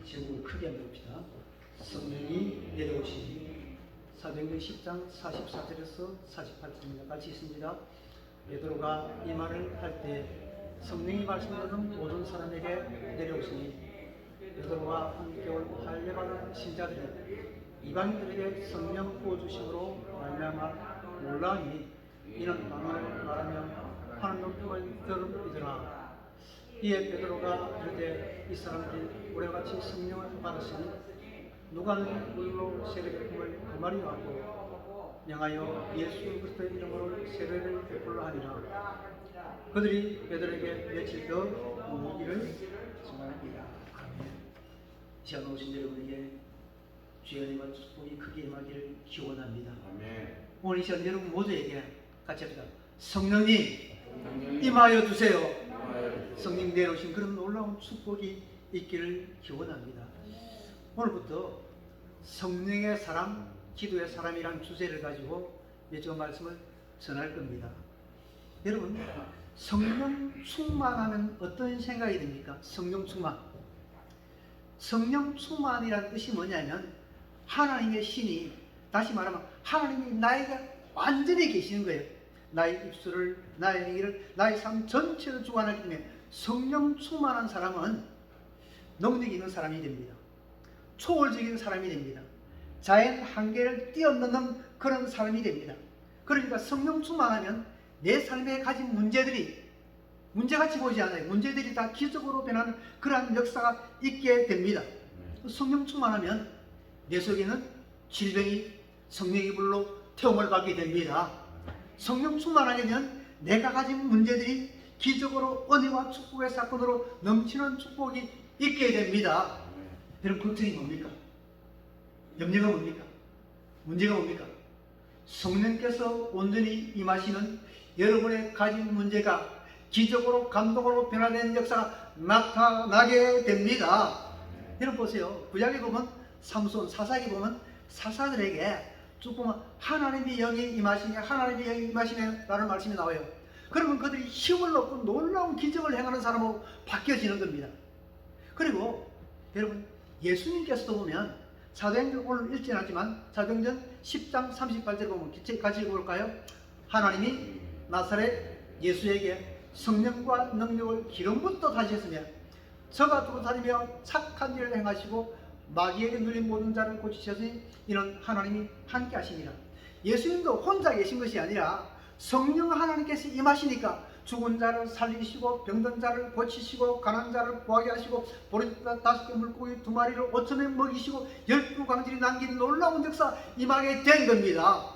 제목을 크게 한번 봅시다. 성령이 내려오시니. 사도행전 10장 44절에서 48절입니다. 같이 있습니다. 베드로가 이 말을 할 때 성령이 말씀하는 모든 사람에게 내려오시니 베드로와 함께 온 할례받은 신자들이 이방인들에게 성령 부어주심으로 말미암아 놀라니 이는 방언을 말하며 하는 놈을 들음이더라. 이에 베드로가 이르되 이 사람들이 우리와 같이 성령을 받았으니 누가 너희 물로 세례를 품을 그 말이요 하고 명하여 예수 그리스도의 이름으로 세례를 베풀라 하니라. 그들이 베드로에게 며칠 더 묵기를 청하니라. 아멘. 시간 오신 여러분에게 주의 은혜와 축복이 크게 임하기를 기원합니다. 아멘. 오늘 이 시간 여러분 모두에게 같이 합시다. 성령님 임하여 주세요. 성령 내려오신 그런 놀라운 축복이 있기를 기원합니다. 오늘부터 성령의 사람, 기도의 사람이란 주제를 가지고 몇 주간 말씀을 전할 겁니다. 여러분, 성령 충만하면 어떤 생각이 듭니까? 성령 충만. 성령 충만이라는 뜻이 뭐냐면 하나님의 신이, 다시 말하면 하나님이 나에게 완전히 계시는 거예요. 나의 입술을, 나의 얘기를, 나의 삶 전체를 주관하기 때문에 성령 충만한 사람은 능력 있는 사람이 됩니다. 초월적인 사람이 됩니다. 자연 한계를 뛰어넘는 그런 사람이 됩니다. 그러니까 성령 충만하면 내 삶에 가진 문제들이 문제같이 보이지 않아요. 문제들이 다 기적으로 변하는 그러한 역사가 있게 됩니다. 성령 충만하면 내 속에는 질병이 성령의 불로 태움을 받게 됩니다. 성령 충만하게 되면 내가 가진 문제들이 기적으로 은혜와 축복의 사건으로 넘치는 축복이 있게 됩니다. 여러분, 걱정이 뭡니까? 염려가 뭡니까? 문제가 뭡니까? 성령께서 온전히 임하시는 여러분의 가진 문제가 기적으로 감동으로 변화되는 역사가 나타나게 됩니다. 여러분 보세요. 구약에 보면 삼손, 사사기 보면 사사들에게 조금 하나님의 영이 임하시냐, 하나님의 영이 임하시냐 라는 말씀이 나와요. 그러면 그들이 힘을 얻고 놀라운 기적을 행하는 사람으로 바뀌어지는 겁니다. 그리고 여러분, 예수님께서도 보면 사도행전, 오늘 읽지는 않지만 사도행전 10장 38절 보면 같이 읽어볼까요? 하나님이 나사렛 예수에게 성령과 능력을 기름부터 다시했으며 저가 두루 다니며 착한 일을 행하시고 마귀에게 눌린 모든 자를 고치셨으니 이는 하나님이 함께 하시니라. 예수님도 혼자 계신 것이 아니라 성령 하나님께서 임하시니까 죽은 자를 살리시고 병든 자를 고치시고 가난한 자를 구하게 하시고 보리 5개 물고기 2마리를 5천에 먹이시고 12광질이 남긴 놀라운 역사 임하게 된 겁니다.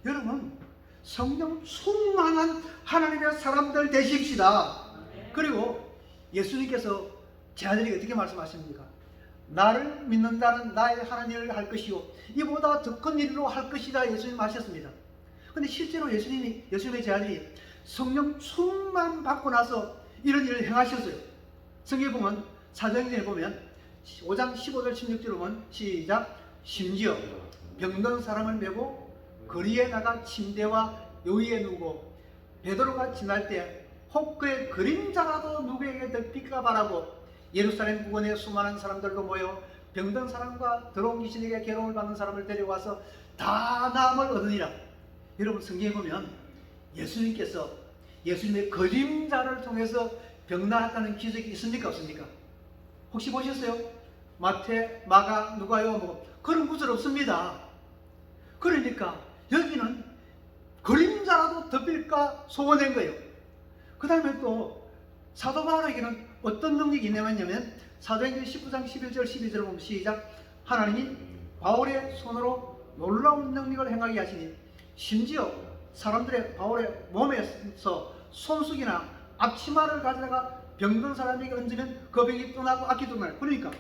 여러분, 성령 충만한 하나님의 사람들 되십시다. 그리고 예수님께서 제 아들에게 어떻게 말씀하십니까? 나를 믿는 자는 나의 하나님을 할 것이요 이보다 더 큰 일로 할 것이다 예수님 하셨습니다. 근데 실제로 예수님의 제 아들이 성령 충만 받고 나서 이런 일을 행하셨어요. 성경에 보면 사도행전에 보면 5장 15절 16절을 보면 시작. 심지어 병든 사람을 메고 거리에 나가 침대와 요위에 누고 베드로가 지날 때 혹 그의 그림자라도 누구에게 덮일까 바라고 예루살렘 부근에 수많은 사람들도 모여 병든 사람과 더러운 귀신에게 괴로움을 받는 사람을 데려와서 다 나음을 얻으니라. 여러분, 성경에 보면 예수님께서 예수님의 그림자를 통해서 병 나았다는 기적이 있습니까? 없습니까? 혹시 보셨어요? 마태, 마가, 누가요? 뭐 그런 구절 없습니다. 그러니까 여기는 그림자라도 덮일까 소원한 거예요. 그 다음에 또 사도 바울에게는 어떤 능력이 있냐면 사도행전 19장 11절 12절을 보면 시작. 하나님이 바울의 손으로 놀라운 능력을 행하게 하시니 심지어 사람들의 바울의 몸에서 손수기나 앞치마를 가져다가 병든 사람에게 얹으면 그 병이 떠나고 악기도 나요. 그러니까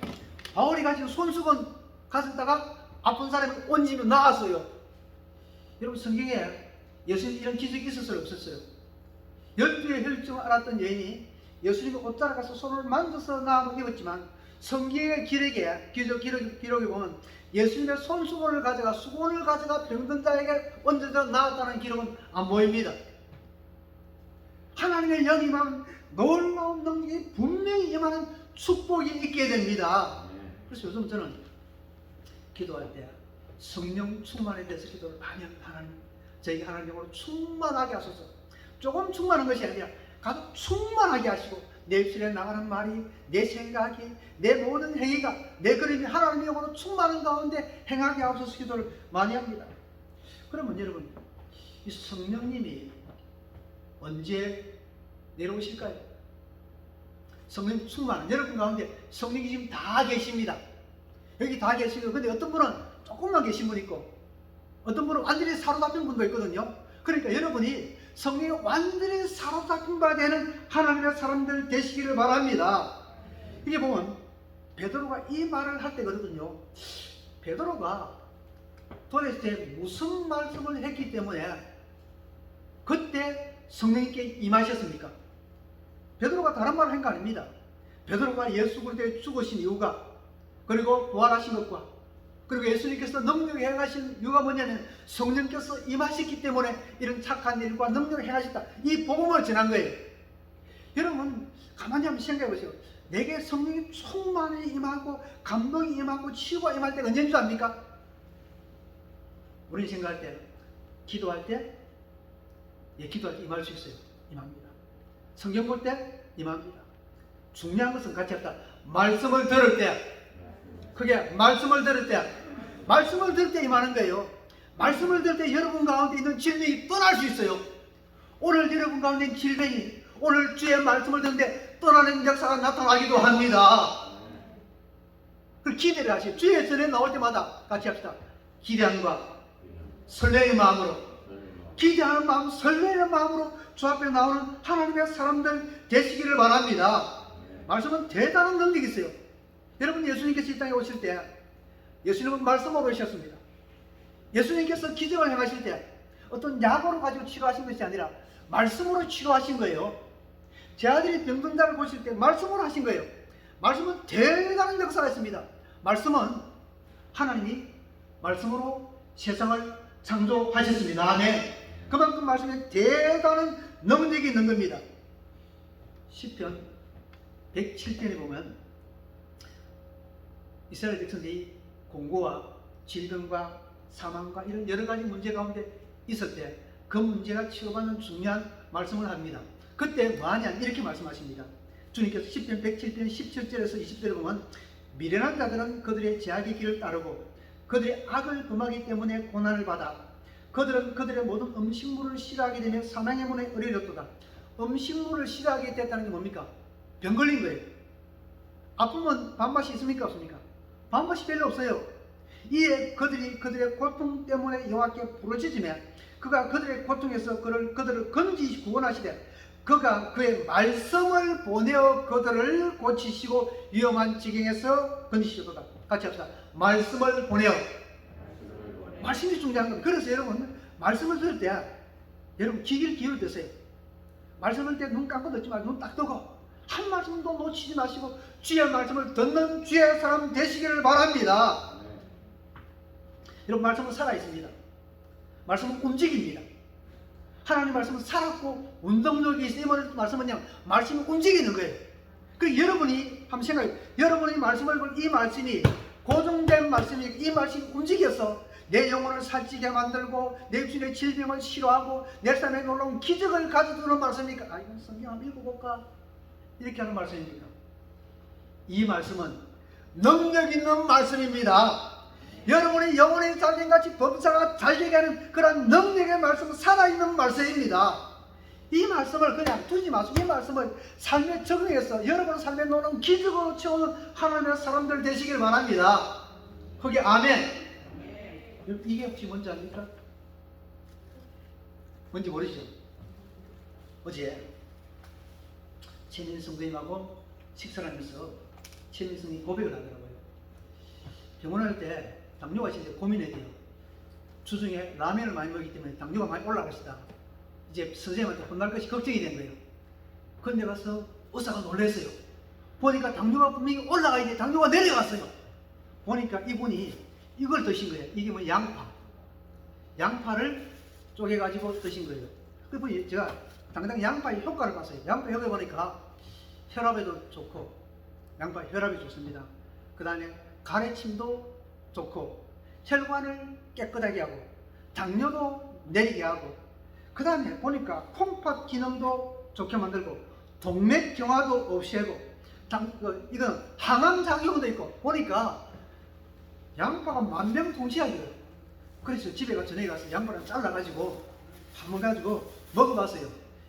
바울이 가진 손수건 가져다가 아픈 사람을 얹으면 나았어요. 여러분, 성경에 예수님 이런 기적이 있었어요? 없었어요? 12의 혈증을 앓았던 여인이 예수님의 옷 따라가서 손을 만져서 나음을 입었지만 성경의 기록에 보면 예수님의 손수건을 가져가 수건을 가져가 병든 자에게 얹어서 나았다는 기록은 안 보입니다. 하나님의 영이 임하면 놀라운 능력이 분명히 임하는 축복이 있게 됩니다. 그래서 요즘 저는 기도할 때 성령 충만에 대해서 기도를 많이 합니다. 하나님, 저에게 하나님으로 충만하게 하소서. 조금 충만한 것이 아니라 가득 충만하게 하시고 내 입술에 나가는 말이, 내 생각이, 내 모든 행위가, 내 그림이 하나님의 영으로 충만한 가운데 행하게 하소서 기도를 많이 합니다. 그러면 여러분, 이 성령님이 언제 내려오실까요? 성령 충만한 여러분 가운데 성령이 지금 다 계십니다. 여기 다 계시고, 근데 어떤 분은 조금만 계신 분 있고 어떤 분은 완전히 사로잡힌 분도 있거든요. 그러니까 여러분이 성령에 완전히 사로잡힌 바 되는 하나님의 사람들 되시기를 바랍니다. 이게 보면 베드로가 이 말을 할 때거든요. 베드로가 도대체 무슨 말씀을 했기 때문에 그때 성령님께 임하셨습니까? 베드로가 다른 말을 한 거 아닙니다. 베드로가 예수 그리스도에 죽으신 이유가, 그리고 부활하신 것과, 그리고 예수님께서 능력을 행하신 이유가 뭐냐면 성령께서 임하셨기 때문에 이런 착한 일과 능력을 행하셨다, 이 복음을 전한 거예요. 여러분 가만히 한번 생각해 보세요. 내게 성령이 충만히 임하고 감동이 임하고 치유가 임할 때가 언제인 줄 압니까? 우리는 생각할 때, 기도할 때, 기도할 때 임할 수 있어요. 임합니다. 성경 볼 때 임합니다. 중요한 것은 같이 합시다. 말씀을 들을 때, 그게 말씀을 들을 때 임하는 거예요. 말씀을 들을 때 여러분 가운데 있는 질병이 떠날 수 있어요. 오늘 여러분 가운데 있는 질병이 오늘 주의 말씀을 듣는데 떠나는 역사가 나타나기도 합니다. 그 기대를 하시오. 주의 전에 나올 때마다 같이 합시다. 기대함과 설레의 마음으로, 기대하는 마음, 설레는 마음으로 주 앞에 나오는 하나님의 사람들 되시기를 바랍니다. 말씀은 대단한 능력이 있어요. 여러분, 예수님께서 이 땅에 오실 때 예수님은 말씀으로 오셨습니다. 예수님께서 기적을 행하실 때 어떤 약으로 가지고 치료하신 것이 아니라 말씀으로 치료하신 거예요. 제 아들이 병든 자를 보실 때 말씀으로 하신 거예요. 말씀은 대단한 역사가 있습니다. 말씀은 하나님이 말씀으로 세상을 창조하셨습니다. 아멘. 그만큼 말씀에 대단한 능력이 있는 겁니다. 시편 107편에 보면 이스라엘 백성들이 공고와 질병과 사망과 이런 여러 가지 문제 가운데 있을 때 그 문제가 치료받는 중요한 말씀을 합니다. 그때 뭐하냐 이렇게 말씀하십니다. 주님께서 시편 107편 17절에서 20절에 보면 미련한 자들은 그들의 제약의 길을 따르고 그들의 악을 범하기 때문에 고난을 받아 그들은 그들의 모든 음식물을 싫어하게 되며 사망의 문에 이르렀도다. 음식물을 싫어하게 됐다는 게 뭡니까? 병 걸린 거예요. 아프면 밥맛이 있습니까? 없습니까? 밥맛이 별로 없어요. 이에 그들이 그들의 고통 때문에 여호와께 부르짖으며 그가 그들의 고통에서 그들을 건지시 구원하시되 그가 그의 말씀을 보내어 그들을 고치시고 위험한 지경에서 건지시도다. 같이 합시다. 말씀을 보내어. 말씀이 중요한 겁니다. 그래서 여러분 말씀을 들을 때 여러분 귀를 기울이세요. 말씀을 때 눈 감고 듣지 말고 눈 딱 뜨고 한 말씀도 놓치지 마시고 주의 말씀을 듣는 주의 사람 되시기를 바랍니다. 여러분 말씀은 살아있습니다. 말씀은 움직입니다. 하나님 말씀은 살았고 운동력이 있으면 말씀은요 말씀이 움직이는 거예요. 그리고 여러분이 한번 생각해요. 여러분이 말씀을 볼 이 말씀이 고정된 말씀이 이 말씀이 움직여서 내 영혼을 살찌게 만들고 내 입술의 질병을 치료하고 내 삶에 놀라운 기적을 가져주는 말씀입니까? 아 이건 성경 한번 읽어볼까? 이렇게 하는 말씀입니까? 이 말씀은 능력 있는 말씀입니다. 여러분의 영혼의 잘된같이 범사가 잘되게 하는 그런 능력의 말씀은 살아있는 말씀입니다. 이 말씀을 그냥 두지 마시고 이 말씀을 삶에 적용해서 여러분 삶에 놀라운 기적으로 채우는 하나님의 사람들 되시길 바랍니다. 그게 아멘. 이게 혹시 뭔지 압니까? 뭔지 모르시죠? 어제 최민성 선생님하고 식사를 하면서 최민성 선생님이 고백을 하더라고요. 병원 할 때 당뇨가 있을 때 고민해야 돼요. 주중에 라면을 많이 먹기 때문에 당뇨가 많이 올라갔다. 이제 선생님한테 혼날 것이 걱정이 된 거예요. 그런데 가서 의사가 놀랐어요. 보니까 당뇨가 분명히 올라가야 돼. 당뇨가 내려갔어요. 보니까 이분이 이걸 드신 거예요. 이게 뭐 양파. 양파를 쪼개가지고 드신 거예요. 그분이 제가 당장 양파의 효과를 봤어요. 양파 효과 보니까 혈압에도 좋고 양파 혈압이 좋습니다. 그 다음에 가래침도 좋고 혈관을 깨끗하게 하고 당뇨도 내리게 하고 그 다음에 보니까 콩팥 기능도 좋게 만들고 동맥경화도 없애고 이건 항암작용도 있고 보니까 양파가 만병통치약이에요. 그래서 집에 저녁에 가서 양파를 잘라가지고 한번 가지고 먹어봤어요.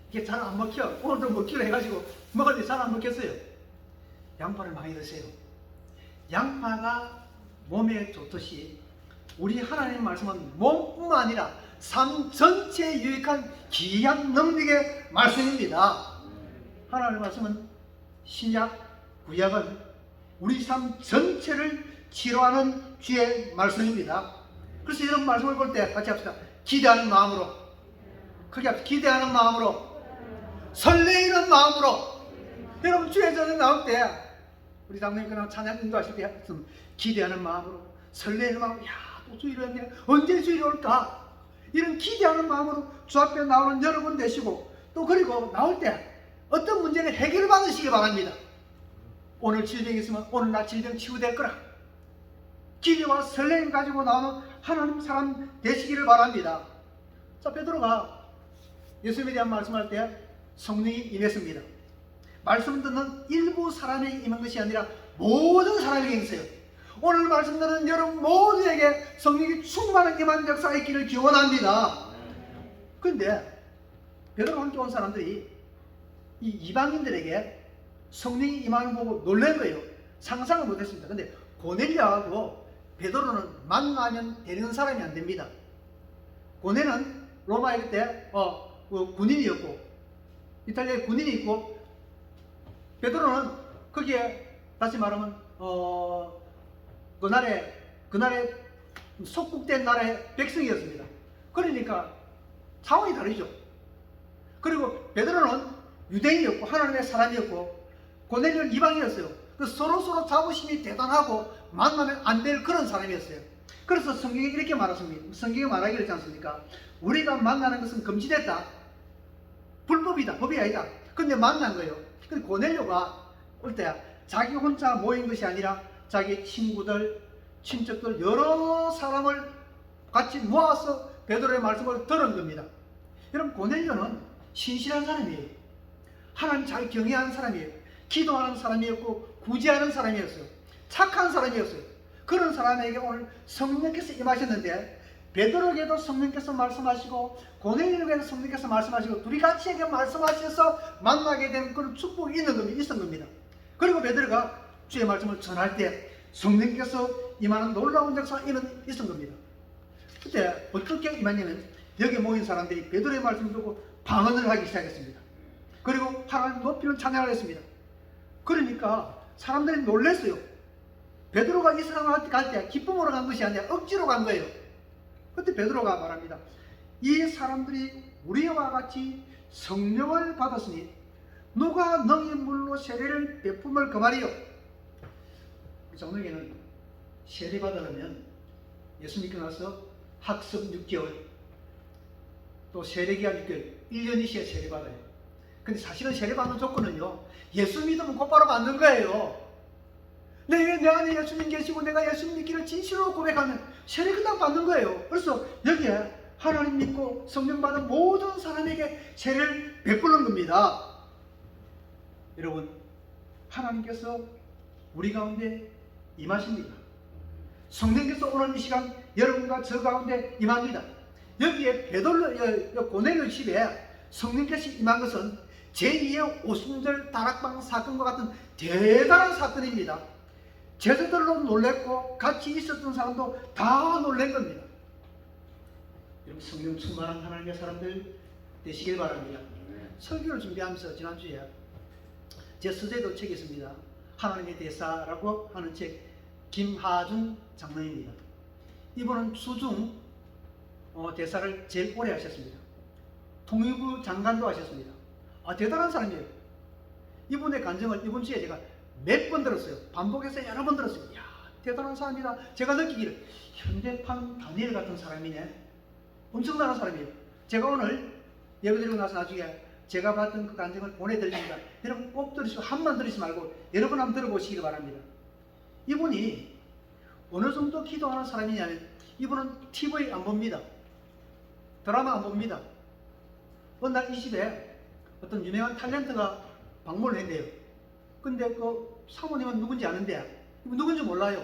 이게 잘 안 먹혀. 오늘도 먹기로 해가지고 먹었는데 잘 안 먹혔어요. 양파를 많이 드세요. 양파가 몸에 좋듯이 우리 하나님 말씀은 몸뿐만 아니라 삶 전체에 유익한 귀한 능력의 말씀입니다. 하나님 말씀은 신약, 구약은 우리 삶 전체를 치료하는 주의 말씀입니다. 그래서 이런 말씀을 볼 때 같이 합시다. 기대하는 마음으로, 크게 합시다. 기대하는 마음으로, 설레이는 마음으로. 여러분 주의 전에 나올 때 우리 장로님 그냥 찬양 인도하실 때 기대하는 마음으로, 설레이는 마음으로, 야, 또 주일이 왔네. 언제 주일이 올까? 이런 기대하는 마음으로 주 앞에 나오는 여러분 되시고, 또 그리고 나올 때 어떤 문제를 해결 받으시기 바랍니다. 오늘 질병이 있으면 오늘 나 질병 치유될 거라. 기대와 설렘 가지고 나오는 하나님 사람 되시기를 바랍니다. 자, 베드로가 예수님에 대한 말씀할 때 성령이 임했습니다. 말씀 듣는 일부 사람에게 임한 것이 아니라 모든 사람에게 있어요. 오늘 말씀 듣는 여러분 모두에게 성령이 충만한 임한 역사가 있기를 기원합니다. 그런데 베드로 함께 온 사람들이 이 이방인들에게 성령이 임하는 거 보고 놀란 거예요. 상상을 못했습니다. 근데 고넬료하고 베드로는 만나면 되는 사람이 안 됩니다. 고넬은 로마에 그때 군인이었고 이탈리아에 군인이 있고 베드로는 거기에 다시 말하면 그날의 속국된 나라의 백성이었습니다. 그러니까 차원이 다르죠. 그리고 베드로는 유대인이었고 하나님의 사람이었고 고넬료는 이방인이었어요. 그래서 서로 자부심이 대단하고 만나면 안 될 그런 사람이었어요. 그래서 성경이 이렇게 말했습니다. 성경이 말하기 그렇지 않습니까? 우리가 만나는 것은 금지됐다. 불법이다. 법이 아니다. 근데 만난 거예요. 근데 고넬료가 올 때 자기 혼자 모인 것이 아니라 자기 친구들, 친척들 여러 사람을 같이 모아서 베드로의 말씀을 들은 겁니다. 여러분 고넬료는 신실한 사람이에요. 하나님 잘 경외하는 사람이에요. 기도하는 사람이었고 구제하는 사람이었어요. 착한 사람이었어요. 그런 사람에게 오늘 성령께서 임하셨는데 베드로에게도 성령께서 말씀하시고 고넬료에게도 성령께서 말씀하시고 둘이 같이 에게 말씀하셔서 만나게 된 그런 축복이 있었던 겁니다. 그리고 베드로가 주의 말씀을 전할 때 성령께서 임하는 놀라운 역사가 있었던 겁니다. 그때 어떻게 임했냐면 여기 모인 사람들이 베드로의 말씀을 듣고 방언을 하기 시작했습니다. 그리고 하나님 높이는 찬양을 했습니다. 그러니까 사람들이 놀랐어요. 베드로가 이 사람한테 갈 때 기쁨으로 간 것이 아니라 억지로 간 거예요. 그때 베드로가 말합니다. 이 사람들이 우리와 같이 성령을 받았으니 누가 너희 물로 세례를 베품을 그 말이요. 장로에게는 세례 받으려면 예수 믿고 나서 학습 6개월 또 세례기간 6개월 1년 이시에 세례 받아요. 근데 사실은 세례 받는 조건은요, 예수 믿으면 곧바로 받는 거예요. 내 안에 예수님 계시고 내가 예수님 믿기를 진실로 고백하면 세례 그냥 받는 거예요. 그래서 여기에 하나님 믿고 성령 받은 모든 사람에게 세례를 베푸는 겁니다. 여러분, 하나님께서 우리 가운데 임하십니다. 성령께서 오늘 이 시간 여러분과 저 가운데 임합니다. 여기에 고넬료 집에 성령께서 임한 것은 제2의 오순절 다락방 사건과 같은 대단한 사건입니다. 제자들도 놀랬고 같이 있었던 사람도 다 놀란 겁니다. 여러분, 성령 충만한 하나님의 사람들 되시길 바랍니다. 설교를 준비하면서 지난주에 제 서재도 책이 있습니다. 하나님의 대사라고 하는 책, 김하중 장로입니다. 이분은 수중 대사를 제일 오래 하셨습니다. 통일부 장관도 하셨습니다. 대단한 사람이에요. 이분의 간증을 이번 주에 제가 몇 번 들었어요. 반복해서 여러 번 들었어요. 이야, 대단한 사람이다. 제가 느끼기를 현대판 다니엘 같은 사람이네. 엄청난 사람이에요. 제가 오늘 예배 드리고 나서 나중에 제가 받은 그 간증을 보내드립니다. 여러분 꼭 들으시고 한번 들으시지 말고 여러 번 한번 들어보시기 바랍니다. 이분이 어느 정도 기도하는 사람이냐면 이분은 TV 안 봅니다. 드라마 안 봅니다. 어느 날 이 집에 어떤 유명한 탤런트가 방문을 했대요. 근데 그 사모님은 누군지 아는데 이분 누군지 몰라요.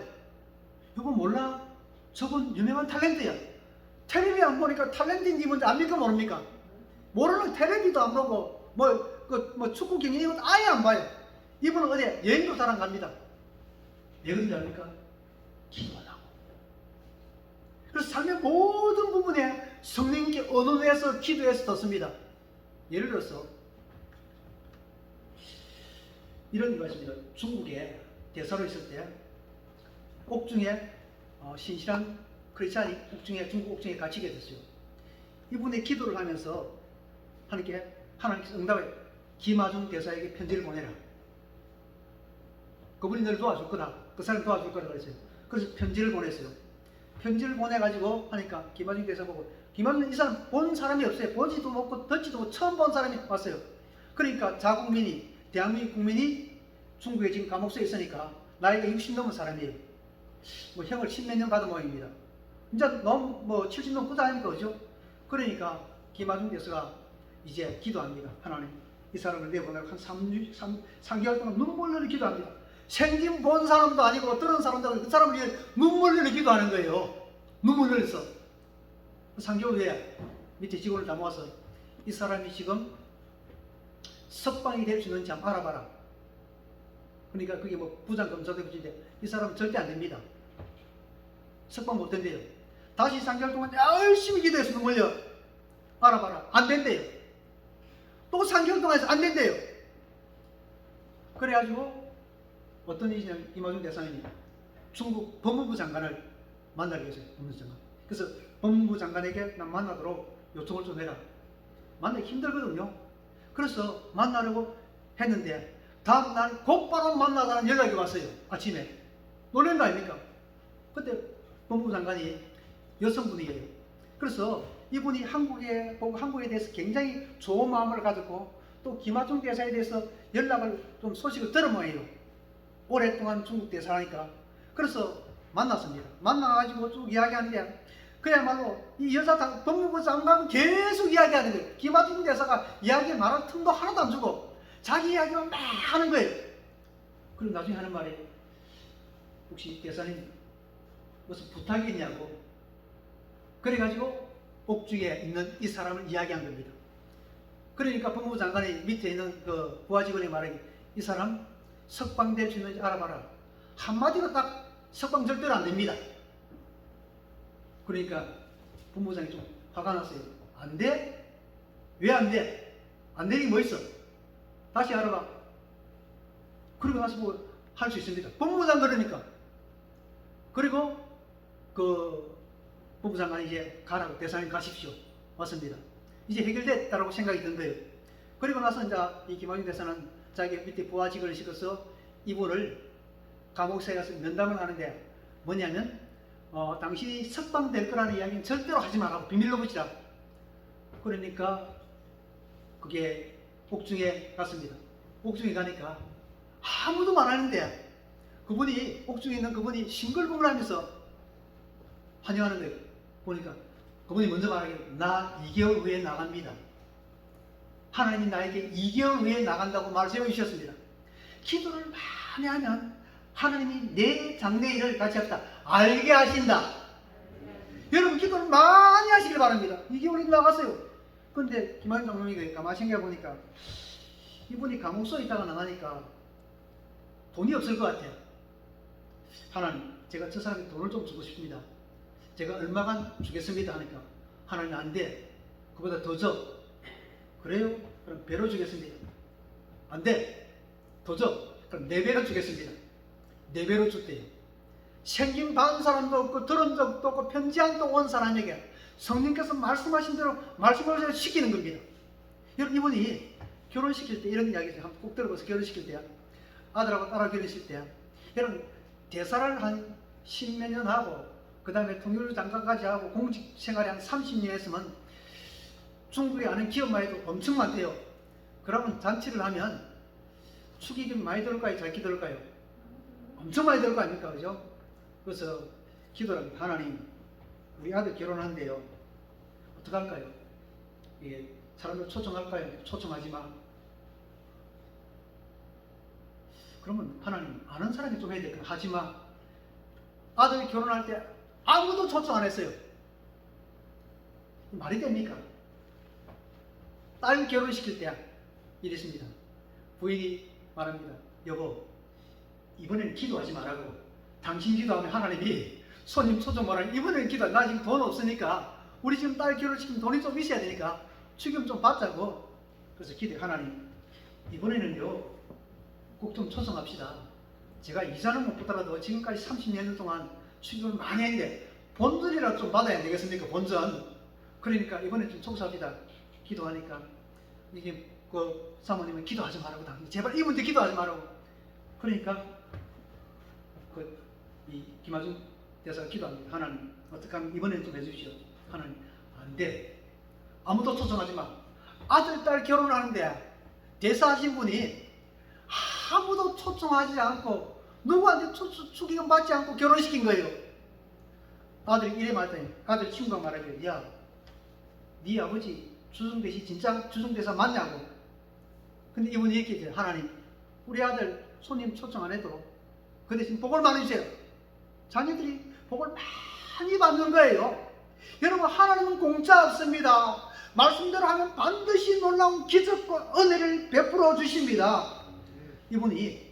이분 몰라? 저분 유명한 탤런트야. 텔레비 안 보니까 탤런트인지 뭔지 압니까 모릅니까? 모르는 텔레비도 안 보고 뭐 축구 경기 이런 것도 아예 안 봐요. 이분은 어디 여행도 잘 안 갑니다. 왜 그런지 압니까? 기도하라고. 그래서 삶의 모든 부분에 성령님께 의논해서 기도해서 듣습니다. 예를 들어서 이런 이유가 있습니다. 중국에 대사로 있을 때 옥중에 신실한 크리스찬이 중국 옥중에 갇히게 됐어요. 이분의 기도를 하면서 하나님께서 응답해 김아중 대사에게 편지를 보내라. 그분이 너를 도와줄 거다. 그 사람 도와줄 거다 그랬어요. 그래서 편지를 보냈어요. 편지를 보내가지고 하니까 김아중 대사 보고 김아중은 이 사람 본 사람이 없어요. 보지도 못고 듣지도 못고 처음 본 사람이 왔어요. 그러니까 자국민이 대한민국 국민이 중국에 지금 감옥소에 있으니까 나이가 60 넘은 사람이에요. 뭐 형을 10몇 년 받은 모양입니다. 이제 너무 70 넘고도 아닙니까, 그죠? 그러니까 김아중 대사가 이제 기도합니다. 하나님, 이 사람을 내보내고 한 3개월 동안 눈물 흘려 기도합니다. 생긴 본 사람도 아니고 들은 사람도 아니고 그 사람을 위해 눈물 흘려 기도하는 거예요. 눈물 흘려서. 3개월 후에 밑에 직원을 다 모아서 이 사람이 지금 석방이 될 수 있는지 한번 알아봐라. 그러니까 그게 뭐 부장검 저대부인데 이 사람은 절대 안 됩니다. 석방 못 된대요. 다시 3개월 동안 열심히 기도해서 눈물려 알아봐라. 안 된대요. 또 3개월 동안 해서 안 된대요. 그래가지고 어떤 일이냐면 김아중 대사님이 중국 법무부 장관을 만나게 했어요. 법무부 장관. 그래서 법무부 장관에게 난 만나도록 요청을 좀 해라. 만나기 힘들거든요. 그래서 만나려고 했는데 다음날 곧바로 만나자는 연락이 왔어요. 아침에. 놀란 거 아닙니까? 그때 법무부 장관이 여성분이에요. 그래서 이분이 한국에 대해서 굉장히 좋은 마음을 가졌고 또 김아중 대사에 대해서 연락을 좀 소식을 들은 모양이에요. 오랫동안 중국 대사니까. 그래서 만났습니다. 만나가지고 쭉 이야기하는데 그야말로 이 여자 법무부 장관은 계속 이야기하는 거예요. 김아중 대사가 이야기 말할 틈도 하나도 안 주고 자기 이야기만 막 하는 거예요. 그리고 나중에 하는 말이 혹시 대사님 무슨 부탁이 있냐고. 그래가지고 옥중에 있는 이 사람을 이야기한 겁니다. 그러니까 법무부 장관이 밑에 있는 그 부하 직원이 말하기 이 사람 석방될 수 있는지 알아봐라. 한마디로 딱 석방 절대로 안 됩니다. 그러니까 법무부장이 좀 화가 났어요. 안 돼? 왜 안 돼? 안 되는 게 뭐 있어? 다시 알아봐. 그리고 나서 뭐 할 수 있습니다. 법무부장 그러니까. 그리고 그 법무부 장관이 이제 가라고 대사님 가십시오. 왔습니다. 이제 해결됐다라고 생각이 든 거예요. 그리고 나서 이제 이 김아중 대사는 자기 밑에 부하직을 시켜서 이분을 감옥에 가서 면담을 하는데 뭐냐면 당신이 석방될 거라는 이야기는 절대로 하지 말라고 비밀로 붙이라. 그러니까 그게 옥중에 갔습니다. 옥중에 가니까 아무도 말하는데 그분이 옥중에 있는 그분이 싱글벙글하면서 환영하는 거예요. 보니까 그분이 먼저 말하기를 나 2개월 후에 나갑니다. 하나님이 나에게 2개월 후에 나간다고 말씀해 주셨습니다. 기도를 많이 하면 하나님이 내 장래일을 같이 합다 알게 하신다. 여러분 기도를 많이 하시길 바랍니다. 2개월이 나갔어요. 그런데 김아중 장로님이 가만히 생각해 보니까 이분이 감옥소에 있다가 나가니까 돈이 없을 것 같아요. 하나님, 제가 저 사람에 돈을 좀 주고 싶습니다. 제가 얼마간 주겠습니다 하니까 하나님 안 돼. 그보다 더 줘. 그래요? 그럼 배로 주겠습니다. 안 돼. 더 줘. 그럼 4배로 주겠습니다. 4배로 줬대요. 생긴 반 사람도 없고 들은 적도 없고 편지 한 통 온 사람에게 성령께서 말씀하신 대로 말씀을 시키는 겁니다. 여러분 이분이 결혼시킬 때 이런 이야기죠. 한번 꼭 들어보세요. 결혼시킬 때 아들하고 딸하고 결혼시킬 때 여러분 대사를 한 10몇 년 하고 그 다음에 통일부 장관까지 하고 공직 생활이 한 30년 했으면 중국에 아는 기업만 해도 엄청 많대요. 그러면 잔치를 하면 축의금 많이 들을까요? 작게 들을까요? 엄청 많이 들을 거 아닙니까? 그죠? 그래서 기도합니다. 하나님, 우리 아들 결혼한대요. 어떡할까요? 이게 사람들 초청할까요? 초청하지 마. 그러면 하나님, 아는 사람이 좀 해야 될까? 하지 마. 아들이 결혼할 때 아무도 초청 안 했어요. 말이 됩니까? 딸 결혼시킬 때 이랬습니다. 부인이 말합니다. 여보, 이번에는 기도하지 말라고. 당신 기도하면 하나님이 손님 초청 말하니 이번에는 기도하. 나 지금 돈 없으니까 우리 지금 딸 결혼시키면 돈이 좀 있어야 되니까 축의금 좀 받자고. 그래서 기도해. 하나님, 이번에는요 꼭 좀 초청합시다. 제가 이자는 못 받더라도 지금까지 30년 동안 축의금을 많이 했는데 본전이라도 좀 받아야 되겠습니까? 본전. 그러니까 이번에 좀 청소합시다. 기도하니까 이게 그 사모님은 기도하지 말라고 제발 이 문제 기도하지 말라고. 그러니까 이 김하중 대사가 기도합니다. 하나님, 어떻게 하면 이번에는 좀 해주십시오. 하나님, 안 돼. 아무도 초청하지 마. 아들, 딸 결혼하는데 대사하신 분이 아무도 초청하지 않고 누구한테 축의금 받지 않고 결혼시킨 거예요. 아들이 이래 말했더니 아들 친구가 말하기를, 야, 네 아버지 주승대시 진짜 주승대사 맞냐고. 근데 이분이 얘기했죠. 하나님, 우리 아들 손님 초청 안 해도 그 대신 복을 많이 주세요. 자녀들이 복을 많이 받는 거예요. 여러분, 하나님은 공짜 없습니다. 말씀대로 하면 반드시 놀라운 기적과 은혜를 베풀어 주십니다. 이분이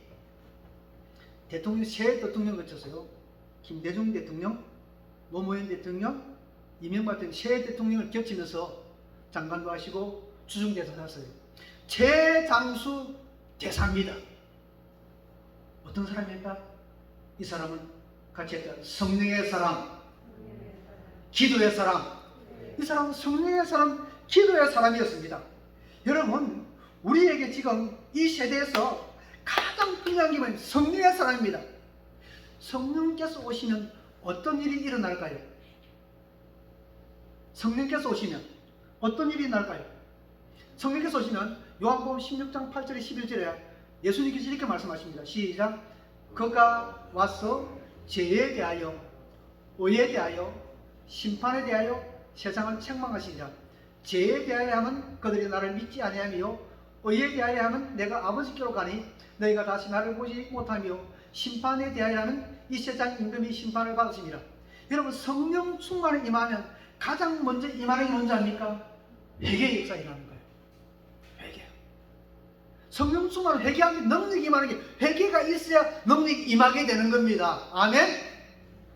대통령, 새 대통령 거쳐서요, 김대중 대통령, 노무현 대통령, 이명박 대통령, 새 대통령을 겹치면서 장관도 하시고 주중대사도 하셨어요. 최장수 대사입니다. 어떤 사람일까? 이 사람은 같이 했던 성령의 사람, 기도의 사람. 이 사람은 성령의 사람, 기도의 사람이었습니다. 여러분, 우리에게 지금 이 세대에서 가장 중요한 게 성령의 사람입니다. 성령께서 오시면 어떤 일이 일어날까요? 성령께서 오시면 어떤 일이 일어날까요? 성령께서 오시면 요한복음 16장 8절에 11절에 예수님께서 이렇게 말씀하십니다. 시작. 그가 와서 죄에 대하여, 의에 대하여, 심판에 대하여 세상을 책망하시리라. 죄에 대하여 하면 그들이 나를 믿지 아니하며, 의에 대하여 하면 내가 아버지께로 가니 너희가 다시 나를 보지 못하며, 심판에 대하여 하면 이 세상 임금이 심판을 받으시니라. 여러분, 성령 충만을 임하면 가장 먼저 임하는 게 뭔지 압니까? 회개의 역사가 일어나는 거예요. 회개. 성령 충만을 회개하면 능력이 임하는 게, 회개가 있어야 능력이 임하게 되는 겁니다. 아멘?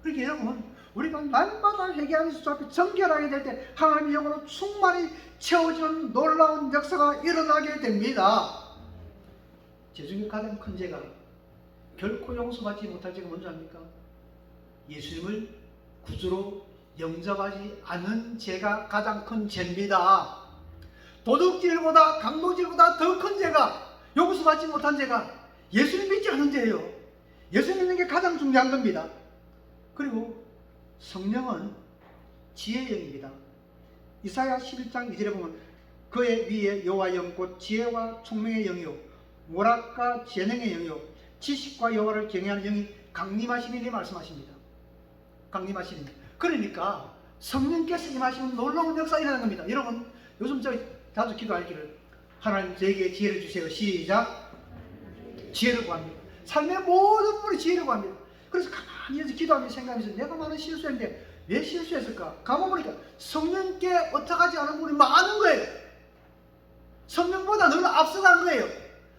그렇게 여러분, 우리가 날마다 회개하면서 주 앞에 정결하게 될 때 하나님의 영으로 충만히 채워지는 놀라운 역사가 일어나게 됩니다. 죄 중에 가장 큰 죄가, 결코 용서받지 못할 죄가 뭔지 압니까? 예수님을 구주로 영접하지 않은 죄가 가장 큰 죄입니다. 도둑질보다, 강도질보다 더 큰 죄가, 용서받지 못한 죄가 예수님 믿지 않은 죄예요. 예수님 믿는 게 가장 중요한 겁니다. 그리고 성령은 지혜의 영입니다. 이사야 11장 2절에 보면 그의 위에 여호와 영 곧 지혜와 총명의 영이요 모략과 재능의 영이요 지식과 여호와를 경외하는 영이 강림하시니 말씀하십니다. 강림하시니. 그러니까 성령께서 임하시는 놀라운 역사가 일어나는 겁니다. 여러분, 요즘 저 자주 기도하기를, 하나님 저에게 지혜를 주세요. 시작. 지혜를 구합니다. 삶의 모든 분이 지혜를 구합니다. 그래서 가만히 해서 기도하면서 생각하면서 내가 많은 실수했는데 왜 실수했을까? 가만보니까 성령께 어떡하지 않은 분이 많은 거예요. 성령보다 늘 앞서간 거예요.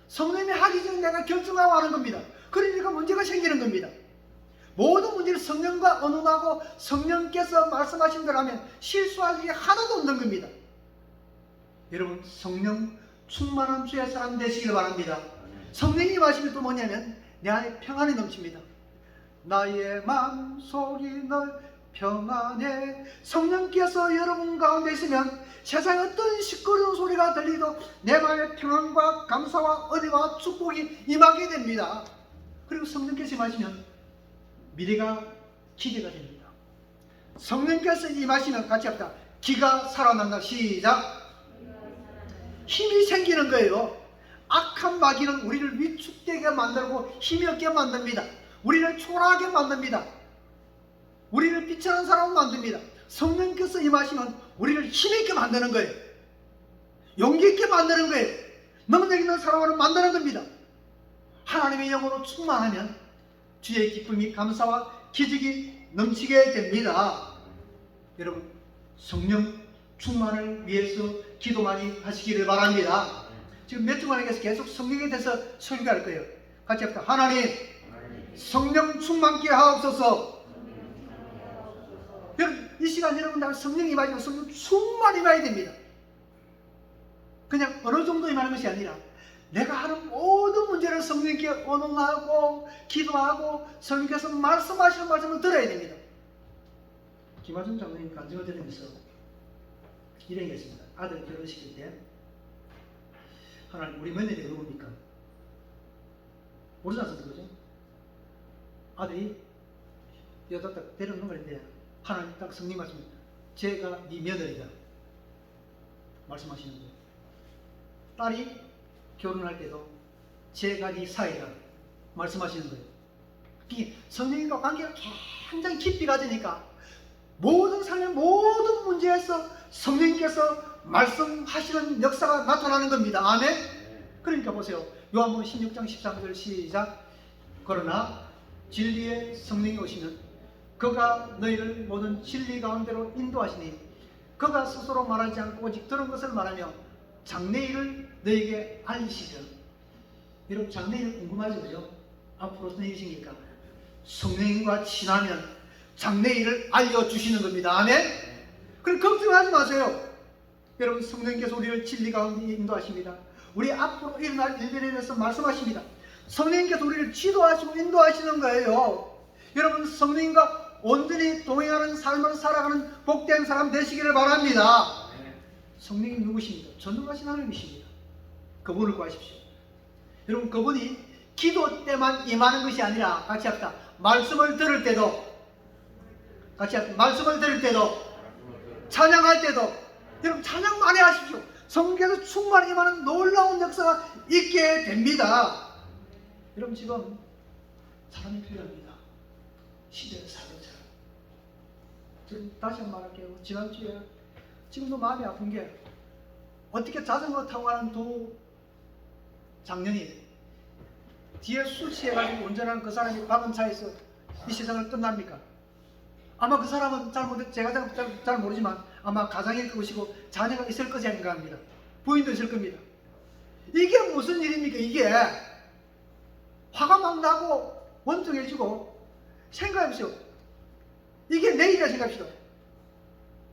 성령이 하기 전에 내가 결정하고 하는 겁니다. 그러니까 문제가 생기는 겁니다. 모든 문제를 성령과 의논하고 성령께서 말씀하신 대로 하면 실수할 일이 하나도 없는 겁니다. 여러분, 성령 충만한 주의 사람 되시길 바랍니다. 성령이 마시면 또 뭐냐면 내 안에 평안이 넘칩니다. 나의 마음속이 널 평안해. 성령께서 여러분 가운데 있으면 세상에 어떤 시끄러운 소리가 들리도 내 마음에 평안과 감사와 은혜와 축복이 임하게 됩니다. 그리고 성령께서 임하시면 미래가 기대가 됩니다. 성령께서 임하시면 같이 합시다. 기가 살아난다. 시작. 힘이 생기는 거예요. 악한 마귀는 우리를 위축되게 만들고 힘이 없게 만듭니다. 우리를 초라하게 만듭니다. 우리를 빛나는 사람으로 만듭니다. 성령께서 임하시면 우리를 힘있게 만드는 거예요. 용기 있게 만드는 거예요. 능력 있는 사람으로 만드는 겁니다. 하나님의 영으로 충만하면 주의 기쁨이 감사와 기적이 넘치게 됩니다. 여러분, 성령 충만을 위해서 기도 많이 하시기를 바랍니다. 지금 몇 주간에 계속 성령에 대해서 설교할 거예요. 같이 합시다. 하나님, 성령 충만케 하옵소서. 여러분, 이 시간 여러분 다 성령이 임하시고 성령 충만히 임해야 됩니다. 그냥 어느 정도 임하는 것이 아니라 내가 하는 모든 문제를 성령께 언언하고 기도하고 성령께서 말씀하시는 말씀을 들어야 됩니다. 김하준 장로님 간증을 들으면서 이런 게 있습니다. 아들 결혼시킬 때 하나님 우리 며느리가 누굽니까? 모르지 않습니까? 그죠? 아들이 여자 딱 데려오는 건데 하나님 딱 성령 말씀, 제가 네 며느리다 말씀하시는 거예요. 딸이 결혼할 때도 제가 네 사이다 말씀하시는 거예요. 성령과 관계가 굉장히 깊이 가지니까 모든 삶의 모든 문제에서 성령께서 말씀하시는 역사가 나타나는 겁니다. 아멘. 그러니까 보세요. 요한복음 16장 13절 시작. 그러나 진리의 성령이 오시면 그가 너희를 모든 진리 가운데로 인도하시니 그가 스스로 말하지 않고 오직 들은 것을 말하며 장래일을 너희에게 알리시죠. 여러분, 장래일 궁금하죠? 그죠? 앞으로 어떤 일이십니까? 성령과 친하면 장래일을 알려주시는 겁니다. 아멘? 그럼 걱정하지 마세요. 여러분, 성령께서 우리를 진리 가운데 인도하십니다. 우리 앞으로 일어날 일들에 대해서 말씀하십니다. 성령께서 우리를 지도하시고 인도하시는 거예요. 여러분, 성령과 온전히 동행하는 삶을 살아가는 복된 사람 되시기를 바랍니다. 성령이 누구십니까? 전능하신 하나님이십니다. 그분을 구하십시오. 여러분, 그분이 기도 때만 임하는 것이 아니라 같이 합시다. 말씀을 들을 때도, 같이 합시다. 말씀을 들을 때도, 찬양할 때도, 여러분 찬양 많이 하십시오. 성령께서 충만히 임하는 놀라운 역사가 있게 됩니다. 여러분, 지금 사람이 필요합니다. 시대의 사회처럼. 지금 다시 한번 말할게요. 지난주에 지금도 마음이 아픈 게 어떻게 자전거 타고 가는 두 장년이 뒤에 술 취해가지고 운전하는 그 사람이 박은 차에서 이 세상을 끝납니까? 아마 그 사람은 제가 잘 모르지만 아마 가장일 것이고 자녀가 있을 것이 아닌가 합니다. 부인도 있을 겁니다. 이게 무슨 일입니까? 이게 화가 막 나고 원통해지고 생각해보세요. 이게 내일이라 생각합시다.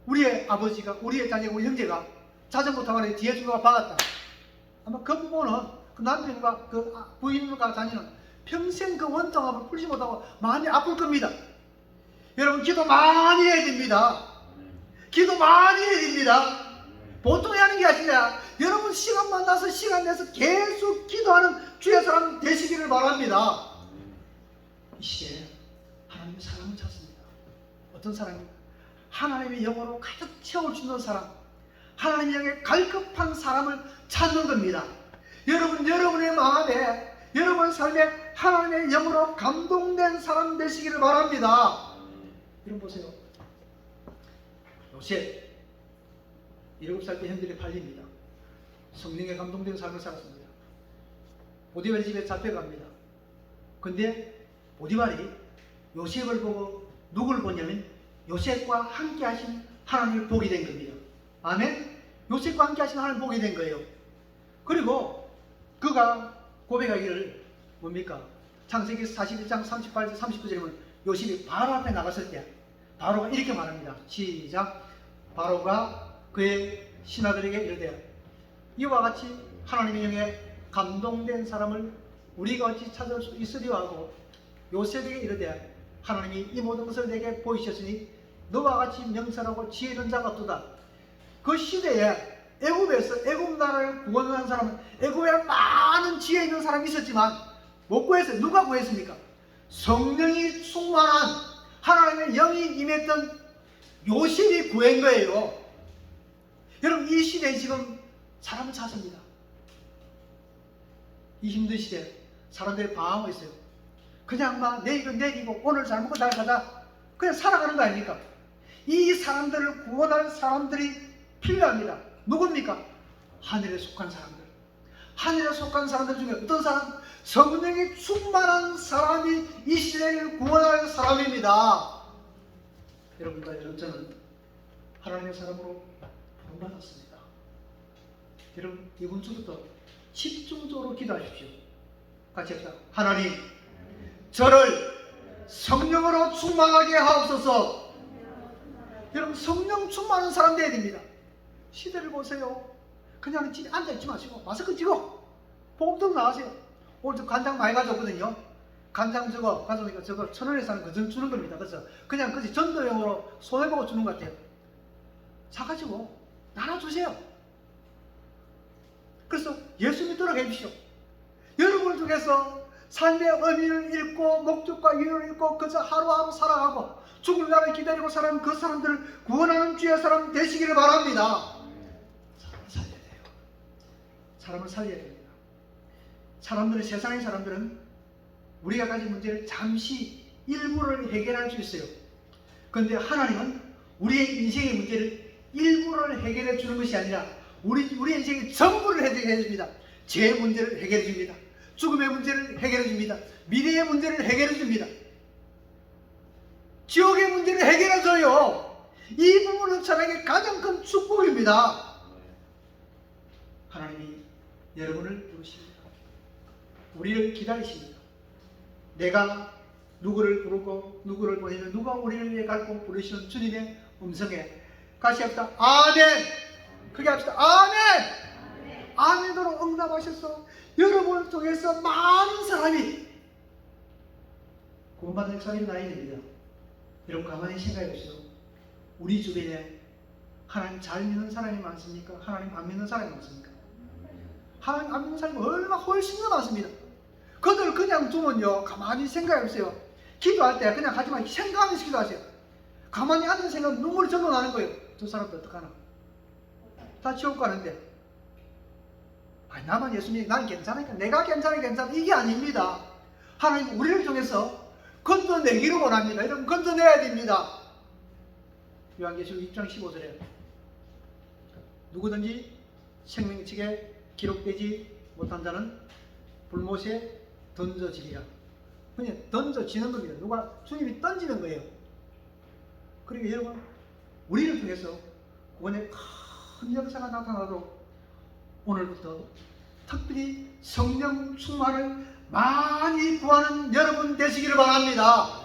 우리의 아버지가, 우리의 자녀가, 우리 형제가 자전거 타고 가는데 뒤에 누가 박았다. 아마 그 부모는, 그 남편과 그 부인과 자녀는 평생 그 원통함을 풀지 못하고 마음이 아플 겁니다. 여러분, 기도 많이 해야 됩니다. 기도 많이 해야 됩니다. 보통 하는 게 아니라 여러분 시간 만나서 시간 내서 계속 기도하는 주의 사람 되시기를 바랍니다. 이 시대에 하나님의 사랑을 찾습니다. 어떤 사람입니까? 하나님의 영으로 가득 채울 수 있는 사람, 하나님의 영에 갈급한 사람을 찾는 겁니다. 여러분의 마음에, 여러분 삶에 하나님의 영으로 감동된 사람 되시기를 바랍니다. 여러분 보세요. 요셉 7살 때 형들이 팔립니다. 성령에 감동된 삶을 살았습니다. 보디발 집에 잡혀갑니다. 근데 보디발이 요셉을 보고 누굴 보냐면 요셉과 함께 하신 하나님을 보게 된 겁니다. 아멘? 요셉과 함께 하신 하나님을 보게 된 거예요. 그리고 그가 고백하기를 뭡니까? 창세기 41장 38절 39절에 보면 요셉이 바로 앞에 나갔을 때 바로가 이렇게 말합니다. 시작. 바로가 그의 신하들에게 이르되 이와 같이 하나님의 영에 감동된 사람을 우리가 어찌 찾을 수 있으리요 하고 요셉에게 이르되 하나님이 이 모든 것을 내게 보이셨으니 너와 같이 명철하고 지혜 있는 자가 없도다. 그 시대에 애굽에서 애굽 나라를 구원한 사람은 애굽에 많은 지혜 있는 사람이 있었지만 못 구했어요. 누가 구했습니까? 성령이 충만한 하나님의 영이 임했던 요셉이 구한 거예요. 여러분, 이 시대에 지금 사람을 찾습니다. 이 힘든 시대에 사람들이 방황하고 있어요. 그냥 막 내일은 내리고 오늘 잘 먹고 잘 가자. 그냥 살아가는 거 아닙니까? 이 사람들을 구원할 사람들이 필요합니다. 누굽니까? 하늘에 속한 사람들. 하늘에 속한 사람들 중에 어떤 사람? 성령이 충만한 사람이 이 시대를 구원할 사람입니다. 여러분과 저는 하나님의 사람으로 부름받았습니다. 여러분, 이번 주부터 집중적으로 기도하십시오. 같이 합시다. 하나님, 저를 성령으로 충만하게 하옵소서. 여러분, 성령 충만한 사람 되어야 됩니다. 시대를 보세요. 그냥 집에 앉아있지 마시고 마스크 찍어 복음 좀 나가세요. 오늘 저 간장 많이 가져왔거든요. 간장 저거 가져오니까 저거 1,000원에 사는 거 주는 겁니다. 그래서 그냥 그지 전도용으로 손해보고 주는 것 같아요. 사가지고 나눠주세요. 그래서 예수 믿도록 해주십시오. 여러분을 통해서 삶의 의미를 잃고 목적과 이유를 잃고 그저 하루하루 살아가고 죽을 날을 기다리고 살아가는 그 사람들을 구원하는 주의 사람 되시기를 바랍니다. 사람을 살려야 돼요. 사람을 살려야 됩니다. 사람들은, 세상의 사람들은 우리가 가진 문제를 잠시 일부를 해결할 수 있어요. 그런데 하나님은 우리의 인생의 문제를 일부를 해결해 주는 것이 아니라 우리 인생의 전부를 해결해 줍니다. 죄의 문제를 해결해 줍니다. 죽음의 문제를 해결해 줍니다. 미래의 문제를 해결해 줍니다. 지옥의 문제를 해결해 줘요. 이 부분은 저에게 가장 큰 축복입니다. 하나님이 여러분을 부르십니다. 우리를 기다리십니다. 내가 누구를 부르고 누구를 보내면 누가 우리를 위해 갈고 부르시는 주님의 음성에 같이 합시다. 아멘. 크게 합시다. 아멘. 아멘으로 응답하셔서 여러분을 통해서 많은 사람이 구원받는 사람이 나이됩니다. 여러분 가만히 생각해 보세요. 우리 주변에 하나님 잘 믿는 사람이 많습니까? 하나님 안 믿는 사람이 많습니까? 하나님 안 믿는 사람이 얼마나 훨씬 더 많습니다. 그들 그냥 두면요, 가만히 생각해 보세요. 기도할 때 그냥 하지 말고 생각하면서 기도하세요. 가만히 앉은 생각 눈물이 절로 나는 거예요. 저 사람들 어떡하나? 다 지옥 가는데. 아니, 나만 예수님, 난 괜찮으니까, 내가 괜찮아 이게 아닙니다. 하나님 우리를 통해서 건져내기를 원합니다. 여러분, 건져내야 됩니다. 요한계시록 6장 15절에 누구든지 생명책에 기록되지 못한 자는 불못에 던져지리라. 그냥 던져지는 겁니다. 누가? 주님이 던지는 거예요. 그러니까 여러분, 우리를 통해서 구원의 큰 역사가 나타나도록 오늘부터 특별히 성령 충만을 많이 구하는 여러분 되시기를 바랍니다.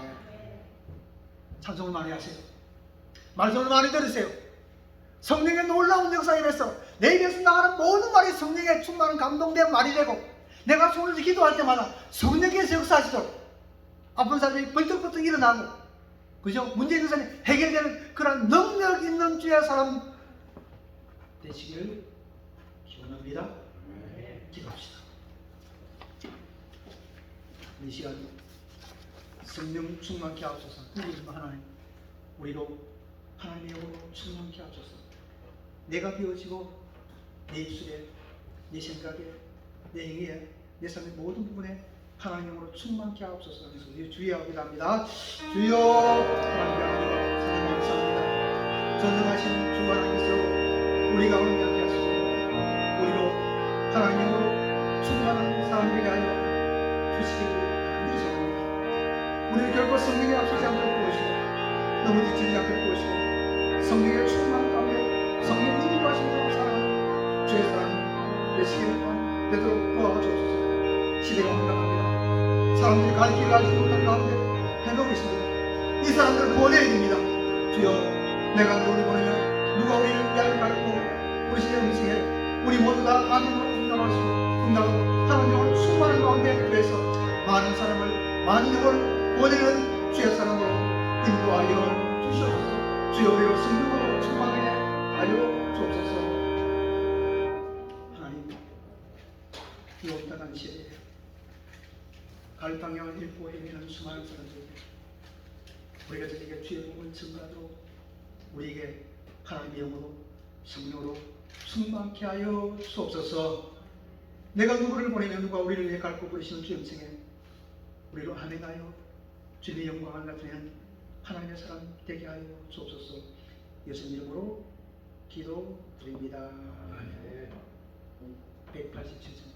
찬송을 많이 하세요. 말씀을 많이 들으세요. 성령의 놀라운 역사에 대해서 내 입에서 나가는 모든 말이 성령의 충만한 감동된 말이 되고, 내가 손에서 기도할 때마다 성령께서 역사하시도록 아픈 사람이 벌떡벌떡 일어나고, 그죠? 문제 있는 사람이 해결되는 그런 능력 있는 주의 사람 되시기를 기원합니다. 기도합시다. 이 시간 성령 충만케 하옵소서. 우리 하나님, 우리로 하나님의 영으로 충만케 하옵소서. 내가 비워지고 내 입술에, 내 생각에, 내 행위에, 내 삶의 모든 부분에 하나님의 영으로 충만케 하옵소서. 그래서 우리 주의하고 기도합니다. 주여, 하나님의 아버지와 사랑 감사합니다. 전능하신 주 하나님께서 우리 가운데 함께 하시고 우리로 하나님의 영으로 충만한 사람 되게 하여 주시기를 간절히 소원합니다. 우리를 결코 성령에 앞서지 않도록 도우시고 너무 지치지 않도록 도우시고 성령의 충만한 가운데 성령 인도하심으로 살아가는 주의 사랑 되시기를 되도록 도와주옵소서. 시대가 혼란합니다. 사람들이 가르치기를 알지 못한 가운데 해놓고 있습니다. 이 사람들을 구원해야 됩니다. 주여, 내가 너를 보내면 누가 우리를 위하여 갈고 우리 시대 음식에 우리 모두 다 아멘으로 응답하고 하나님을 충만한 가운데 그래서 많은 사람을, 많은 영혼을 구원하는 주의 사랑으로 인도하여 주시옵소서. 주여, 우리로 성령으로 충만하게 하여 주옵소서. 하나님, 이 온당한 시대에 갈 방향을 잃고 헤매는 수많은 사람들에게 우리가 저에게 주의 복을 증거하도록 우리에게 하나님의 영으로 성령으로 충만케 하여 주옵소서. 내가 누구를 보내면 누가 우리를 위해 갈고 부르시는 주의 음성에 우리로 아멘하여 주님의 영광을 나타내는 하나님의 사람 되게 하여 주옵소서. 예수님 이름으로 기도드립니다. 187점.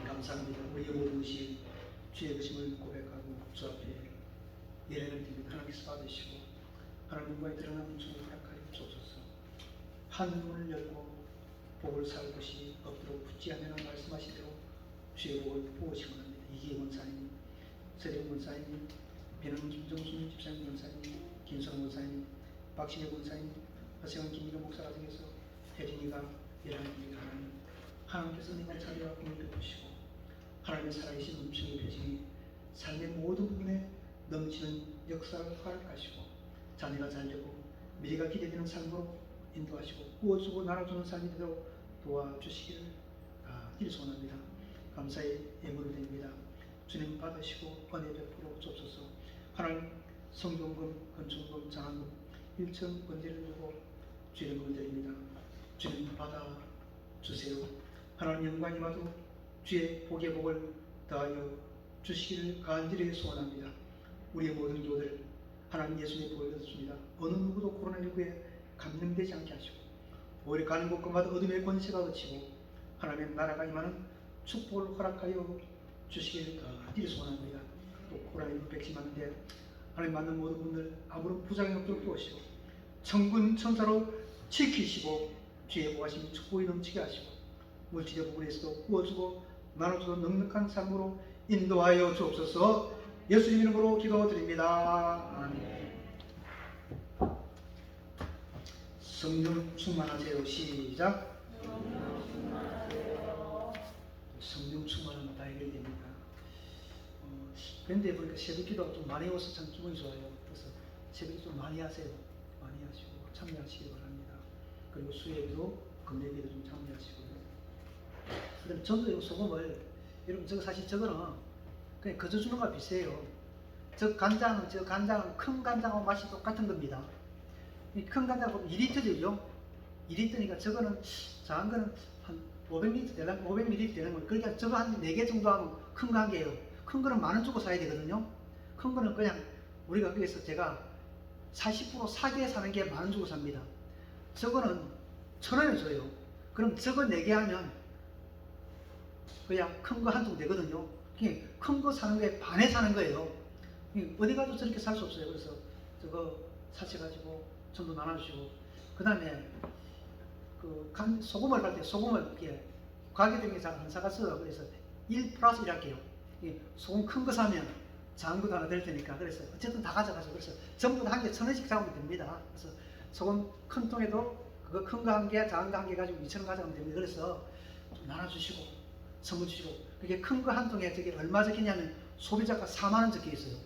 감사합니다. 우리의 모든 것이 주의 것임을 고백하고 주 앞에 예배를 드리고 하나님께서 받으시고 하나님 영광에 드러나는 주를 허락하여 주옵소서. 하늘문을 열고 복을 살 것이 없도록 붙지 않으라 말씀하신 대로 주의 복을 부으시기 원합니다. 이기희 원사님, 서대웅 원사님, 배는 김정순 집사님 원사님, 김선호 원사님, 박신혜 원사님, 허세원 김민호 목사가 등에서 혜진이가 일하는 일을 하나님, 하나님께서 내가 자리와 공을 베푸시고 하나님의 살아계신 음성의 배진이 삶의 모든 부분에 넘치는 역사를 허락하시고 자녀가 잘되고 미래가 기대되는 삶으로 인도하시고 구워주고 나눠주는 삶이 되도록 도와주시기를 소원합니다. 감사의 예물을 드립니다. 주님 받으시고 은혜 베풀어 주옵소서. 하나님 성경금, 건축금, 장학금, 일천 권대를 두고 주의 예물을 드립니다. 주님 받아주세요. 하나님 영광이 마도 주의 복의 복을 더하여 주시기를 간절히 소원합니다. 우리의 모든 교들 하나님 예수님의 복을 얻었습니다. 어느 누구도 코로나19에 감염되지 않게 하시고 오히려 가는 곳곳마다 어둠의 권세가 그치고 하나님의 나라가 임하는 축복을 허락하여 주시기를 간절히 소원합니다. 또 코로나19 백신 맞는데 하나님 맞는 모든 분들 아무런 부작용이 없도록 도우시고 천군 천사로 지키시고 주의 보호하심이 축복이 넘치게 하시고 물질의 부분에서도 구워주고 나눠주고 넉넉한 삶으로 인도하여 주옵소서. 예수님 이름으로 기도드립니다. 아멘. 성령 충만하세요. 시작. 성령 충만은 다 해결됩니다. 그런데 보니까 새벽 기도가 좀 많이 와서 참 기분이 좋아요. 그래서 새벽 좀 많이 하세요. 많이 하시고 참여하시기 바랍니다. 그리고 수요일도 금요일에도 좀 참여하시고요. 그다음에 저도 소금을 여러분 저거 사실 저거는 그냥 거저 주는 거와 비슷해요. 저 간장은 큰 간장하고 맛이 똑같은 겁니다. 이 큰 간장은 2리터죠. 2리터니까 저거는 작은 거는 한 500ml 되는 500ml 되는 거. 그러니까 저거 한 4개 정도 하면 큰 거 한 개예요. 큰 거는 10,000원 주고 사야 되거든요. 큰 거는 그냥 우리가 거기서 제가 40% 사게 사는 게 10,000원 주고 삽니다. 저거는 1,000원에 줘요. 그럼 저거 4개 하면 그냥 큰 거 한 통 되거든요. 큰 거 사는 거에 반에 사는 거예요. 어디 가도 저렇게 살 수 없어요. 그래서 저거 사셔가지고 전부 나눠주시고, 그 다음에 소금을 갈 때 소금을 이렇게 가게등에 잘 안 사갔어요. 그래서 1 플러스 1 할게요. 소금 큰 거 사면 작은 것도 하나 될 테니까. 그래서 어쨌든 다 가져가죠. 그래서 전부 다 한 개 1,000원씩 잡으면 됩니다. 그래서 소금 큰 통에도 그거 큰 거 한 개, 작은 거 한 개 가지고 2,000원 가져가면 됩니다. 그래서 좀 나눠주시고 선물 주시고, 그게 큰 거 한 통에 저게 얼마 적히냐면 소비자가 4만 원 적혀 있어요.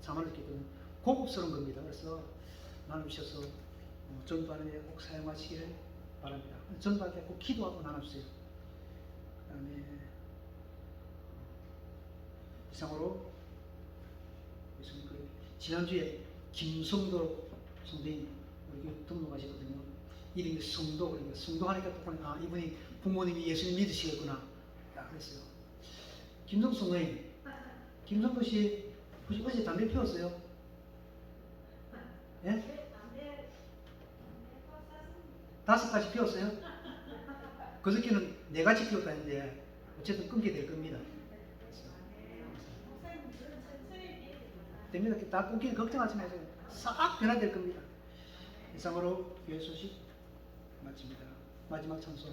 4만 원 적혀 있거든요. 고급스러운 겁니다. 그래서 나눠주셔서 전도하는 데 꼭 사용하시기를 바랍니다. 전도할 때 꼭 기도하고 나눠주세요. 그 다음에 이상으로 지난주에 김성도 선생님 우리 등록하셨거든요. 이름이 성도. 그러니까 성도하니까 또 보니까 이분이 부모님이 예수님 믿으시겠구나 그랬어요. 김성도 선생님, 김성도 씨 혹시 어제 담배 피웠어요? 예? 5가지 피웠어요? 그저께는 4가지 피웠다는데 어쨌든 끊게 될 겁니다. 됩니다. 다 끊기는 걱정하지 마세요. 싹 변화될 겁니다. 이상으로 교회 소식 마칩니다. 마지막 찬송.